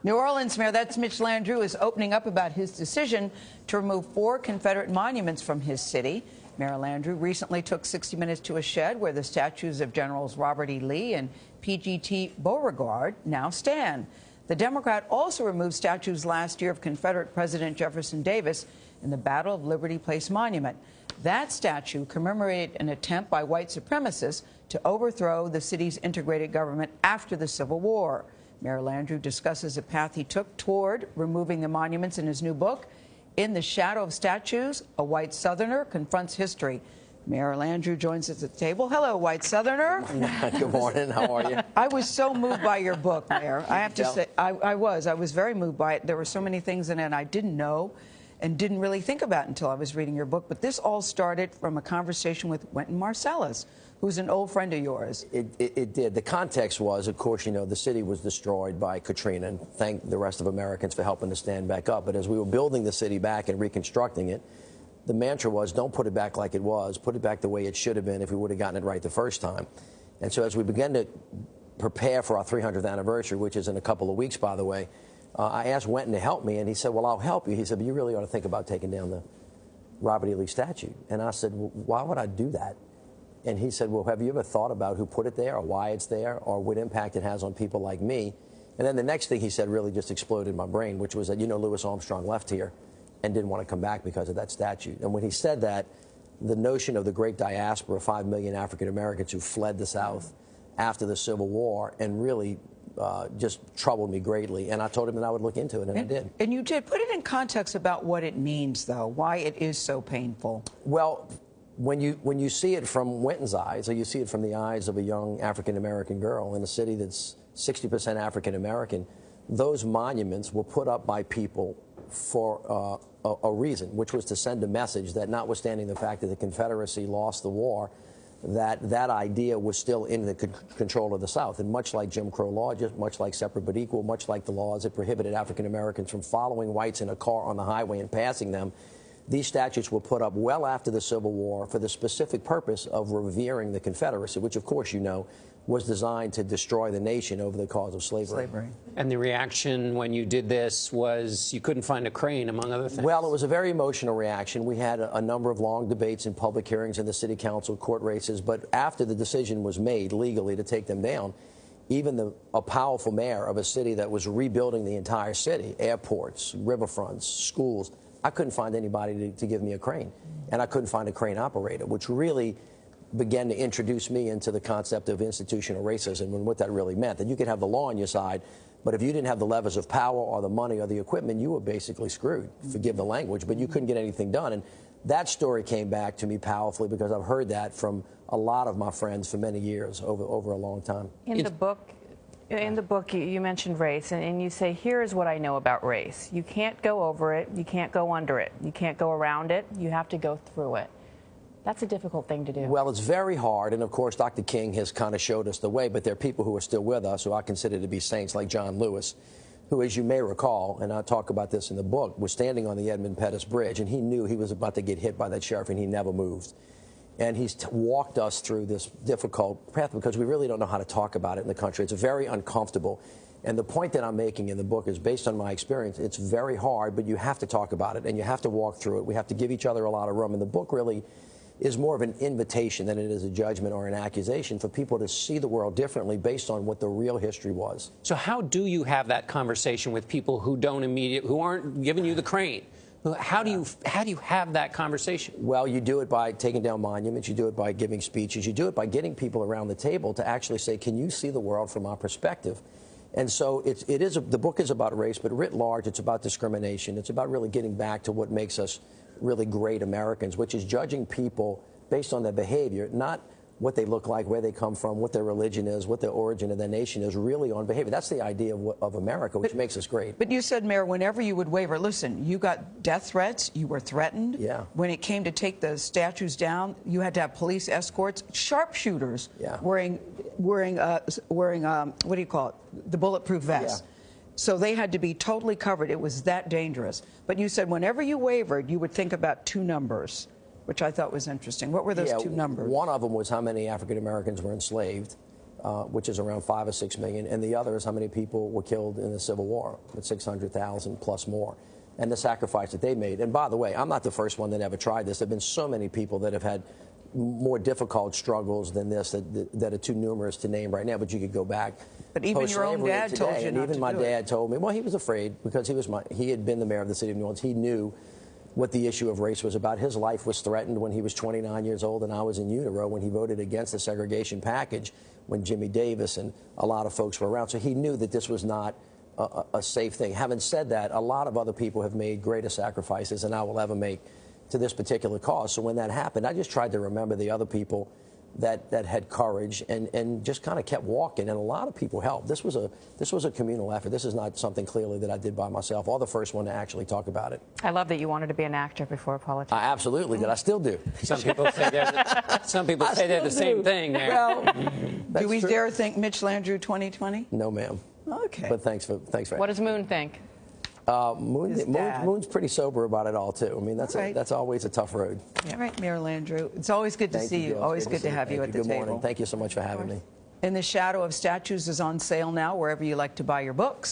New Orleans Mayor, that's Mitch Landrieu, is opening up about his decision to remove 4 Confederate monuments from his city. Mayor Landrieu recently took 60 Minutes to a shed where the statues of Generals Robert E. Lee and P.G.T. Beauregard now stand. The Democrat also removed statues last year of Confederate President Jefferson Davis in the Battle of Liberty Place monument. That statue commemorated an attempt by white supremacists to overthrow the city's integrated government after the Civil War. Mayor Landrieu discusses a path he took toward removing the monuments in his new book, In the Shadow of Statues, A White Southerner Confronts History. Mayor Landrieu joins us at the table. Hello, White Southerner. Good morning. How are you? I was so moved by your book, Mayor. I have to say, I was very moved by it. There were so many things in it I didn't know and didn't really think about until I was reading your book. But this all started from a conversation with Wynton Marsalis, who's an old friend of yours. It did. The context was, of course, you know, the city was destroyed by Katrina, and thank the rest of Americans for helping to stand back up. But as we were building the city back and reconstructing it, the mantra was, don't put it back like it was, put it back the way it should have been if we would have gotten it right the first time. And so as we began to prepare for our 300th anniversary, which is in a couple of weeks, by the way, I asked Wynton to help me, and he said, well, I'll help you. He said, but you really ought to think about taking down the Robert E. Lee statue. And I said, well, why would I do that? And he said, well, have you ever thought about who put it there or why it's there or what impact it has on people like me? And then the next thing he said really just exploded in my brain, which was that, you know, Louis Armstrong left here and didn't want to come back because of that statue. And when he said that, the notion of the great diaspora, 5 million African Americans who fled the South after the Civil War, and really just troubled me greatly. And I told him that I would look into it, and I did. And you did. Put it in context about what it means, though, why it is so painful. Well, when you see it from Wynton's eyes, or you see it from the eyes of a young African-American girl in a city that's 60% African-American, those monuments were put up by people for a reason, which was to send a message that, notwithstanding the fact that the Confederacy lost the war, that idea was still in the control of the South. And much like Jim Crow law, just much like separate but equal, much like the laws that prohibited African-Americans from following whites in a car on the highway and passing them, these statutes were put up well after the Civil War for the specific purpose of revering the Confederacy, which, of course, you know, was designed to destroy the nation over the cause of slavery. And the reaction when you did this was you couldn't find a crane, among other things. Well, it was a very emotional reaction. We had a number of long debates and public hearings in the city council, court races. But after the decision was made legally to take them down, even a powerful mayor of a city that was rebuilding the entire city, airports, riverfronts, schools, I couldn't find anybody to give me a crane. And I couldn't find a crane operator, which really began to introduce me into the concept of institutional racism and what that really meant. That you could have the law on your side, but if you didn't have the levers of power or the money or the equipment, you were basically screwed. Forgive the language, but you couldn't get anything done. And that story came back to me powerfully because I've heard that from a lot of my friends for many years, over a long time. In the book, you mentioned race, and you say, here's what I know about race. You can't go over it. You can't go under it. You can't go around it. You have to go through it. That's a difficult thing to do. Well, it's very hard, and of course, Dr. King has kind of showed us the way, but there are people who are still with us who I consider to be saints, like John Lewis, who, as you may recall, and I talk about this in the book, was standing on the Edmund Pettus Bridge, and he knew he was about to get hit by that sheriff, and he never moved. And he's walked us through this difficult path because we really don't know how to talk about it in the country. It's very uncomfortable. And the point that I'm making in the book is based on my experience. It's very hard, but you have to talk about it, and you have to walk through it. We have to give each other a lot of room. And the book really is more of an invitation than it is a judgment or an accusation for people to see the world differently based on what the real history was. So how do you have that conversation with people who who aren't giving you the crane? How do you have that conversation? Well, you do it by taking down monuments. You do it by giving speeches. You do it by getting people around the table to actually say, can you see the world from our perspective? And so the book is about race, but writ large, it's about discrimination. It's about really getting back to what makes us really great Americans, which is judging people based on their behavior, not what they look like, where they come from, what their religion is, what their origin of their nation is, really on behavior. That's the idea of America, which makes us great. But you said, Mayor, whenever you would waver, listen, you got death threats, you were threatened. Yeah. When it came to take the statues down, you had to have police escorts, sharpshooters wearing what do you call it, the bulletproof vest. Yeah. So they had to be totally covered. It was that dangerous. But you said whenever you wavered, you would think about 2 numbers, which I thought was interesting. What were those 2 numbers? One of them was how many African Americans were enslaved, which is around 5 or 6 million, and the other is how many people were killed in the Civil War, with 600,000 plus more, and the sacrifice that they made. And by the way, I'm not the first one that ever tried this. There have been so many people that have had more difficult struggles than this that are too numerous to name right now, but you could go back. But even your own dad told you not to do it. Even my dad told me, well, he was afraid because he had been the mayor of the city of New Orleans. He knew what the issue of race was about. His life was threatened when he was 29 years old and I was in utero when he voted against the segregation package when Jimmy Davis and a lot of folks were around. So he knew that this was not a safe thing. Having said that, a lot of other people have made greater sacrifices than I will ever make to this particular cause. So when that happened, I just tried to remember the other people that had courage and just kind of kept walking, and a lot of people helped. This was a communal effort. This is not something clearly that I did by myself, or the first one to actually talk about it. I love that you wanted to be an actor before a politician. I absolutely did. I still do. Some people say they're the same thing. Well, do we dare think Mitch Landrieu 2020? No, ma'am. Okay. But thanks for What does Moon think? Moon's pretty sober about it all too. I mean, that's always a tough road. All right, Mayor Landrieu. It's always good to see you. Always good to have you at the table. Good morning. Thank you so much for having me. In the Shadow of Statues is on sale now wherever you like to buy your books.